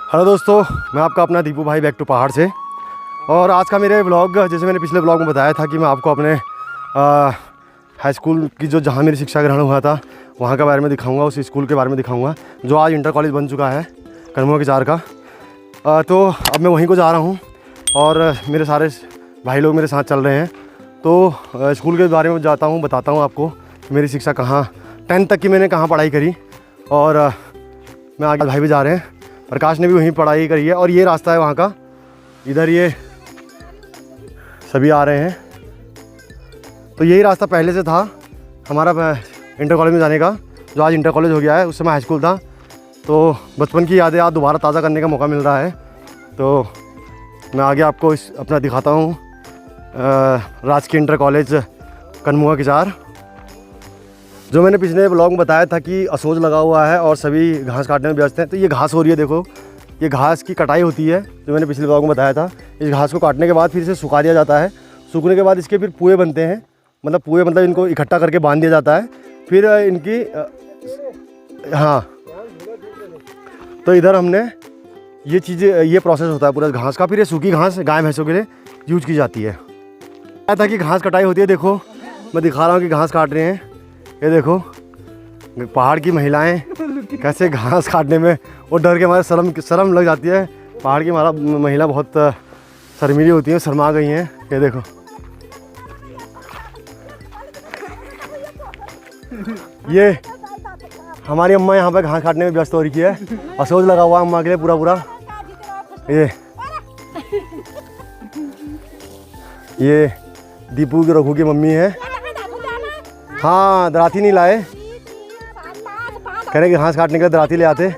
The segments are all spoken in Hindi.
हेलो दोस्तों, मैं आपका अपना दीपू भाई बैक टू पहाड़ से। और आज का मेरे व्लॉग, जैसे मैंने पिछले व्लॉग में बताया था कि मैं आपको अपने हाई स्कूल की जहाँ मेरी शिक्षा ग्रहण हुआ था वहाँ के बारे में दिखाऊंगा, उस स्कूल के बारे में दिखाऊंगा जो आज इंटर कॉलेज बन चुका है कनमुआ के चार का। तो अब मैं वहीं को जा रहा हूँ और मेरे सारे भाई लोग मेरे साथ चल रहे हैं। तो स्कूल के बारे में जाता हूँ, बताता हूँ आपको मेरी शिक्षा कहाँ 10th तक की मैंने कहाँ पढ़ाई करी। और मैं आगे भाई भी जा रहे हैं, प्रकाश ने भी वहीं पढ़ाई करी है। और ये रास्ता है वहाँ का, इधर ये सभी आ रहे हैं। तो यही रास्ता पहले से था हमारा इंटर कॉलेज में जाने का, जो आज इंटर कॉलेज हो गया है। उस समय हाई स्कूल था। तो बचपन की यादें आज दोबारा ताज़ा करने का मौका मिल रहा है। तो मैं आगे आपको अपना दिखाता हूँ राजकीय इंटर कॉलेज कनमुआ के चार। जो मैंने पिछले ब्लॉग में बताया था कि असोज लगा हुआ है और सभी घास काटने में व्यस्त हैं। तो ये घास हो रही है, देखो ये घास की कटाई होती है, जो मैंने पिछले ब्लॉग में बताया था। इस घास को काटने के बाद फिर इसे सुखा दिया जाता है। सूखने के बाद इसके फिर पुए बनते हैं, मतलब इनको इकट्ठा करके बांध दिया जाता है। फिर इनकी हाँ, तो इधर हमने ये चीज़ें, ये प्रोसेस होता है पूरा घास का। फिर ये सूखी घास गाय भैंसों के लिए यूज की जाती है। था कि घास कटाई होती है, देखो मैं दिखा रहा हूँ कि घास काट रहे हैं। ये देखो पहाड़ की महिलाएं कैसे घास काटने में वो डर के हमारे शर्म लग जाती है। पहाड़ की महिला बहुत शर्मीली होती है, शर्मा गई हैं। ये देखो ये हमारी अम्मा यहाँ पे घास काटने में व्यस्त हो रही है। असोज लगा हुआ अम्मा के लिए पूरा। ये दीपू की रघु की मम्मी है। हाँ, दराती नहीं लाए, कह रहे कि घास काटने के लिए दराती ले आते।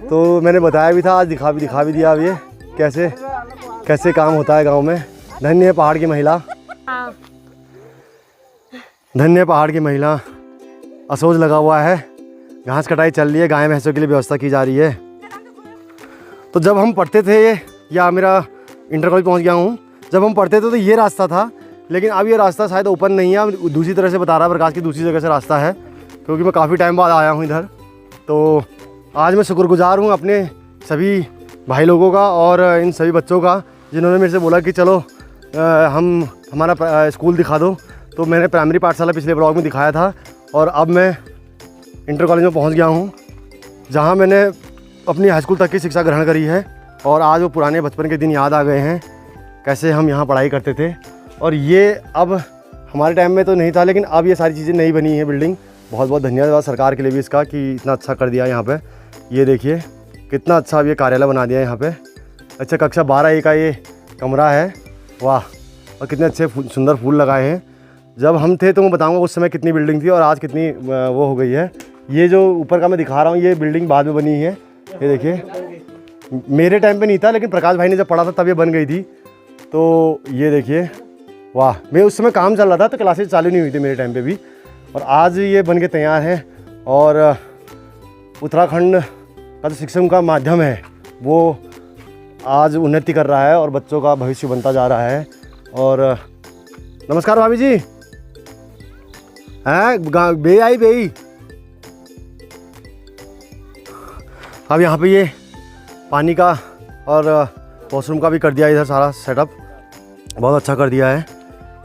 तो मैंने बताया भी था, आज दिखा भी दिया। अब ये कैसे काम होता है गांव में। धन्य है पहाड़ की महिला, धन्य है पहाड़ की महिला। असोज लगा हुआ है, घास कटाई चल रही है, गाय भैंसों के लिए व्यवस्था की जा रही है। तो जब हम पढ़ते थे, या मेरा इंटर कॉलेज पहुँच गया हूँ, जब हम पढ़ते थे तो ये रास्ता था। लेकिन अब ये रास्ता शायद ओपन नहीं है, अब दूसरी तरह से बता रहा है प्रकाश की, दूसरी जगह से रास्ता है, क्योंकि मैं काफ़ी टाइम बाद आया हूँ इधर। तो आज मैं शुक्रगुजार हूँ अपने सभी भाई लोगों का और इन सभी बच्चों का, जिन्होंने मेरे से बोला कि चलो हमारा स्कूल दिखा दो। तो मैंने प्राइमरी पाठशाला पिछले ब्लॉग में दिखाया था और अब मैं इंटर कॉलेज में पहुँच गया हूँ, जहाँ मैंने अपनी हाई स्कूल तक की शिक्षा ग्रहण करी है। और आज वो पुराने बचपन के दिन याद आ गए हैं, कैसे हम यहाँ पढ़ाई करते थे। और ये अब हमारे टाइम में तो नहीं था, लेकिन अब ये सारी चीज़ें नई बनी है बिल्डिंग। बहुत बहुत धन्यवाद सरकार के लिए भी इसका, कि इतना अच्छा कर दिया यहाँ पे। ये देखिए कितना अच्छा अब ये कार्यालय बना दिया यहाँ पे। अच्छा, कक्षा 12A का ये कमरा है, वाह। और कितने अच्छे सुंदर फूल लगाए हैं। जब हम थे तो मैं बताऊँगा उस समय कितनी बिल्डिंग थी और आज कितनी वो हो गई है। ये जो ऊपर का मैं दिखा रहा हूँ, ये बिल्डिंग बाद में बनी है। ये देखिए, मेरे टाइम पर नहीं था, लेकिन प्रकाश भाई ने जब पढ़ा था तब ये बन गई थी। तो ये देखिए, वाह। मैं उस समय काम चल रहा था तो क्लासेस चालू नहीं हुई थी मेरे टाइम पे भी, और आज ये बन के तैयार है। और उत्तराखंड का जो शिक्षण का माध्यम है वो आज उन्नति कर रहा है और बच्चों का भविष्य बनता जा रहा है। और नमस्कार भाभी जी, हैं बे आई। अब यहाँ पे ये पानी का और वॉशरूम का भी कर दिया, इधर सारा सेटअप बहुत अच्छा कर दिया है।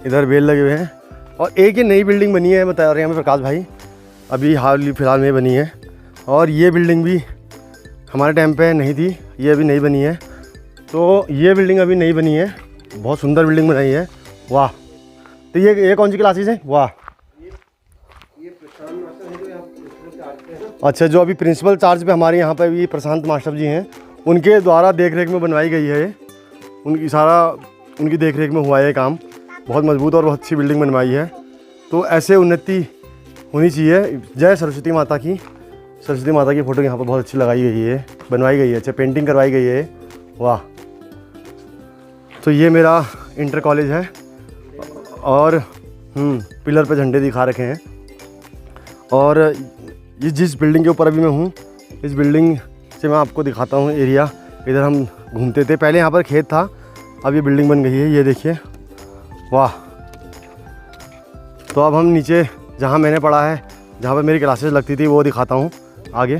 इधर बेल लगे हुए हैं और एक ये नई बिल्डिंग बनी है, बता रहे हैं हमें प्रकाश भाई, अभी हाल फिलहाल में बनी है। और ये बिल्डिंग भी हमारे टाइम पे नहीं थी, ये अभी नई बनी है। तो ये बिल्डिंग अभी नई बनी है, बहुत सुंदर बिल्डिंग बनाई है, वाह। तो ये कौन सी क्लासेस है, वाह। अच्छा, जो अभी प्रिंसिपल चार्ज पे हमारे यहाँ पे भी प्रशांत मास्टर जी हैं, उनके द्वारा देख रेख में बनवाई गई है। उनकी देख रेख में हुआ है काम। बहुत मजबूत और बहुत अच्छी बिल्डिंग बनवाई है। तो ऐसे उन्नति होनी चाहिए। जय सरस्वती माता की। सरस्वती माता की फ़ोटो यहाँ पर बहुत अच्छी लगाई गई है, बनवाई गई है, अच्छा पेंटिंग करवाई गई है, वाह। तो ये मेरा इंटर कॉलेज है और पिलर पे झंडे दिखा रखे हैं। और ये जिस बिल्डिंग के ऊपर अभी मैं हूँ, इस बिल्डिंग से मैं आपको दिखाता हूँ एरिया। इधर हम घूमते थे, पहले यहाँ पर खेत था, अब ये बिल्डिंग बन गई है, ये देखिए, वाह। तो अब हम नीचे जहाँ मैंने पढ़ा है, जहाँ पर मेरी क्लासेस लगती थी, वो दिखाता हूँ आगे।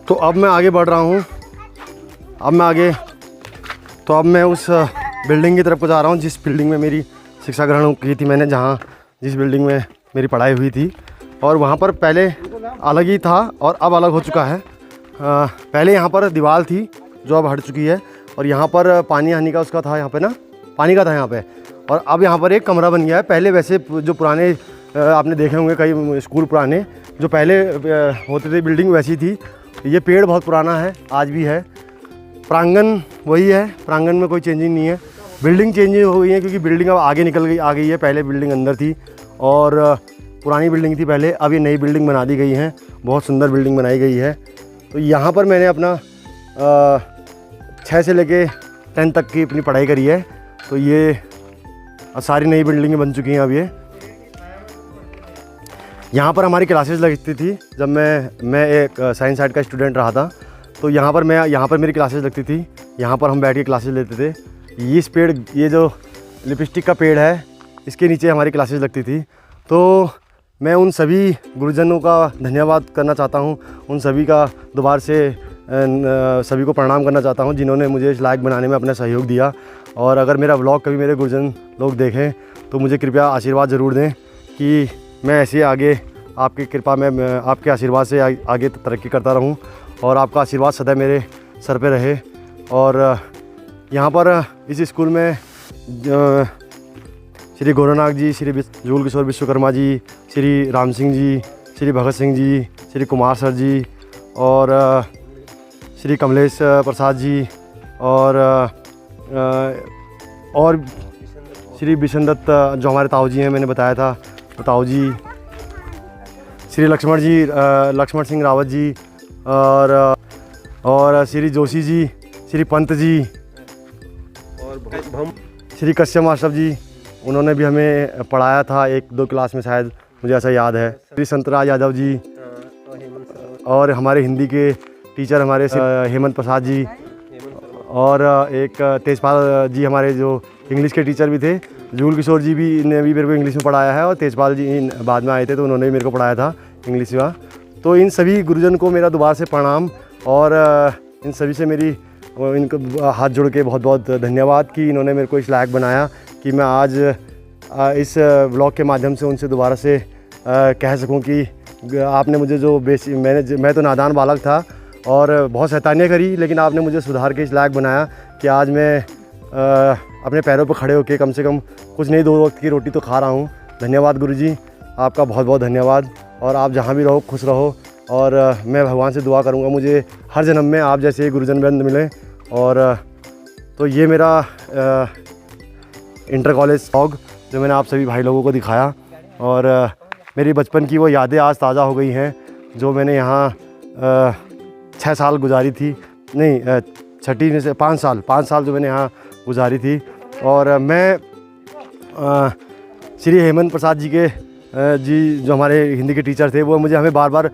तो अब मैं आगे बढ़ रहा हूँ अब मैं आगे, तो अब मैं उस बिल्डिंग की तरफ को जा रहा हूँ जिस बिल्डिंग में मेरी शिक्षा ग्रहण की थी मैंने, जहाँ जिस बिल्डिंग में मेरी पढ़ाई हुई थी। और वहाँ पर पहले अलग ही था और अब अलग हो चुका है। पहले यहाँ पर दीवार थी जो अब हट चुकी है, और यहाँ पर पानी आने का उसका था, यहाँ पे ना पानी का था यहाँ पे, और अब यहाँ पर एक कमरा बन गया है। पहले वैसे जो पुराने आपने देखे होंगे कई स्कूल पुराने जो पहले होते थे, बिल्डिंग वैसी थी। ये पेड़ बहुत पुराना है, आज भी है। प्रांगण वही है, प्रांगण में कोई चेंजिंग नहीं है। बिल्डिंग चेंजिंग हो गई है क्योंकि बिल्डिंग अब आगे निकल गई आ गई है। पहले बिल्डिंग अंदर थी और पुरानी बिल्डिंग थी पहले, अब ये नई बिल्डिंग बना दी गई है, बहुत सुंदर बिल्डिंग बनाई गई है। तो यहाँ पर मैंने अपना 6 से लेके 10 तक की अपनी पढ़ाई करी है। तो ये सारी नई बिल्डिंगें बन चुकी हैं अब। ये यहाँ पर हमारी क्लासेस लगती थी जब मैं एक साइंस साइड का स्टूडेंट रहा था। तो यहाँ पर मेरी क्लासेस लगती थी, यहाँ पर हम बैठ के क्लासेस लेते थे। इस पेड़, ये जो लिपस्टिक का पेड़ है, इसके नीचे हमारी क्लासेस लगती थी। तो मैं उन सभी गुरुजनों का धन्यवाद करना चाहता हूँ, उन सभी का दोबारा से सभी को प्रणाम करना चाहता हूँ जिन्होंने मुझे इस लायक बनाने में अपना सहयोग दिया। और अगर मेरा व्लॉग कभी मेरे गुरुजन लोग देखें तो मुझे कृपया आशीर्वाद ज़रूर दें कि मैं ऐसे आगे आपकी कृपा में, आपके आशीर्वाद से आगे तरक्की करता रहूं और आपका आशीर्वाद सदैव मेरे सर पे रहे। और यहाँ पर इस स्कूल में श्री गोरखनाथ जी, श्री जुगल किशोर विश्वकर्मा जी, श्री राम सिंह जी, श्री भगत सिंह जी, श्री कुमार सर जी और श्री कमलेश प्रसाद जी और श्री बिशन दत्त जो हमारे ताऊ जी हैं, मैंने बताया था तो ताऊ जी, श्री लक्ष्मण जी, लक्ष्मण सिंह रावत जी और श्री जोशी जी, श्री पंत जी और श्री कश्यप मास्टर जी, उन्होंने भी हमें पढ़ाया था 1-2 क्लास में शायद, मुझे ऐसा याद है। श्री संतराज यादव जी और हमारे हिंदी के टीचर हमारे हेमंत प्रसाद जी और एक तेजपाल जी हमारे जो इंग्लिश के टीचर भी थे। जुगल किशोर जी भी ने भी मेरे को इंग्लिश में पढ़ाया है और तेजपाल जी बाद में आए थे तो उन्होंने भी मेरे को पढ़ाया था इंग्लिश का। तो इन सभी गुरुजन को मेरा दोबारा से प्रणाम और इन सभी से मेरी इनको हाथ जोड़ के बहुत बहुत धन्यवाद कि इन्होंने मेरे को इस लायक बनाया कि मैं आज इस व्लॉग के माध्यम से उनसे दोबारा से कह सकूं कि आपने मुझे जो मैं तो नादान बालक था और बहुत शैतानियाँ करी, लेकिन आपने मुझे सुधार के इस लायक बनाया कि आज मैं अपने पैरों पर खड़े होकर कम से कम कुछ नहीं 2 वक्त की रोटी तो खा रहा हूँ। धन्यवाद गुरुजी, आपका बहुत बहुत धन्यवाद। और आप जहाँ भी रहो खुश रहो और मैं भगवान से दुआ करूँगा मुझे हर जन्म में आप जैसे गुरुजन वृंद मिले। और तो ये मेरा इंटर कॉलेज व्लॉग जो मैंने आप सभी भाई लोगों को दिखाया और मेरी बचपन की वो यादें आज ताज़ा हो गई हैं जो मैंने यहाँ 6 साल गुजारी थी, नहीं 6ठी में से 5 साल जो मैंने यहाँ गुजारी थी। और मैं श्री हेमंत प्रसाद जी के जो हमारे हिंदी के टीचर थे वो मुझे हमें बार बार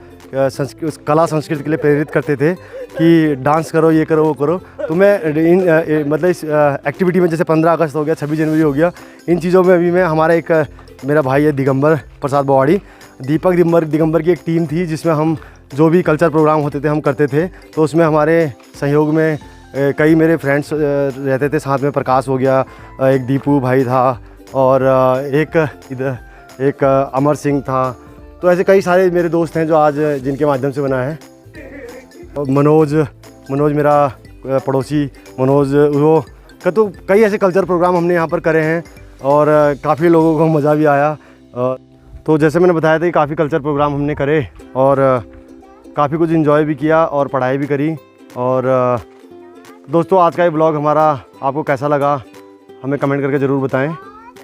कला संस्कृति के लिए प्रेरित करते थे कि डांस करो, ये करो, वो करो। तो मैं मतलब इस एक्टिविटी में जैसे 15 अगस्त हो गया, 26 जनवरी हो गया, इन चीज़ों में अभी मैं हमारा एक मेरा भाई है दिगंबर प्रसाद बवाड़ी, दीपक दिगंबर की एक टीम थी जिसमें हम जो भी कल्चर प्रोग्राम होते थे हम करते थे। तो उसमें हमारे सहयोग में कई मेरे फ्रेंड्स रहते थे, साथ में प्रकाश हो गया, एक दीपू भाई था और एक अमर सिंह था। तो ऐसे कई सारे मेरे दोस्त हैं जो आज जिनके माध्यम से बना है। और मनोज मेरा पड़ोसी मनोज, वो तो कई ऐसे कल्चर प्रोग्राम हमने यहाँ पर करे हैं और काफ़ी लोगों को मज़ा भी आया। तो जैसे मैंने बताया था कि काफ़ी कल्चर प्रोग्राम हमने करे और काफ़ी कुछ इन्जॉय भी किया और पढ़ाई भी करी। और दोस्तों आज का ये ब्लॉग हमारा आपको कैसा लगा हमें कमेंट करके ज़रूर बताएं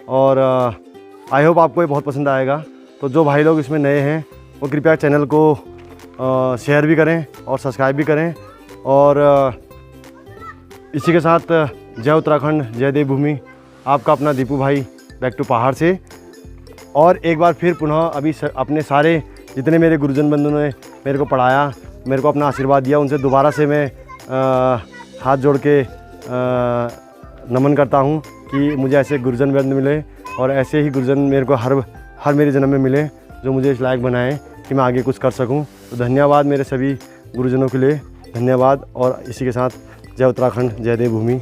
और आई होप आपको ये बहुत पसंद आएगा। तो जो भाई लोग इसमें नए हैं वो कृपया चैनल को शेयर भी करें और सब्सक्राइब भी करें। और इसी के साथ जय उत्तराखंड, जय देवभूमि, आपका अपना दीपू भाई बैक टू पहाड़ से। और एक बार फिर पुनः अभी अपने सारे जितने मेरे गुरुजन बंधुओं ने मेरे को पढ़ाया, मेरे को अपना आशीर्वाद दिया, उनसे दोबारा से मैं हाथ जोड़ के नमन करता हूँ कि मुझे ऐसे गुरुजन वृंद मिले और ऐसे ही गुरुजन मेरे को हर मेरे जन्म में मिले जो मुझे इस लायक बनाएं कि मैं आगे कुछ कर सकूं। तो धन्यवाद मेरे सभी गुरुजनों के लिए, धन्यवाद। और इसी के साथ जय उत्तराखंड, जय देवभूमि।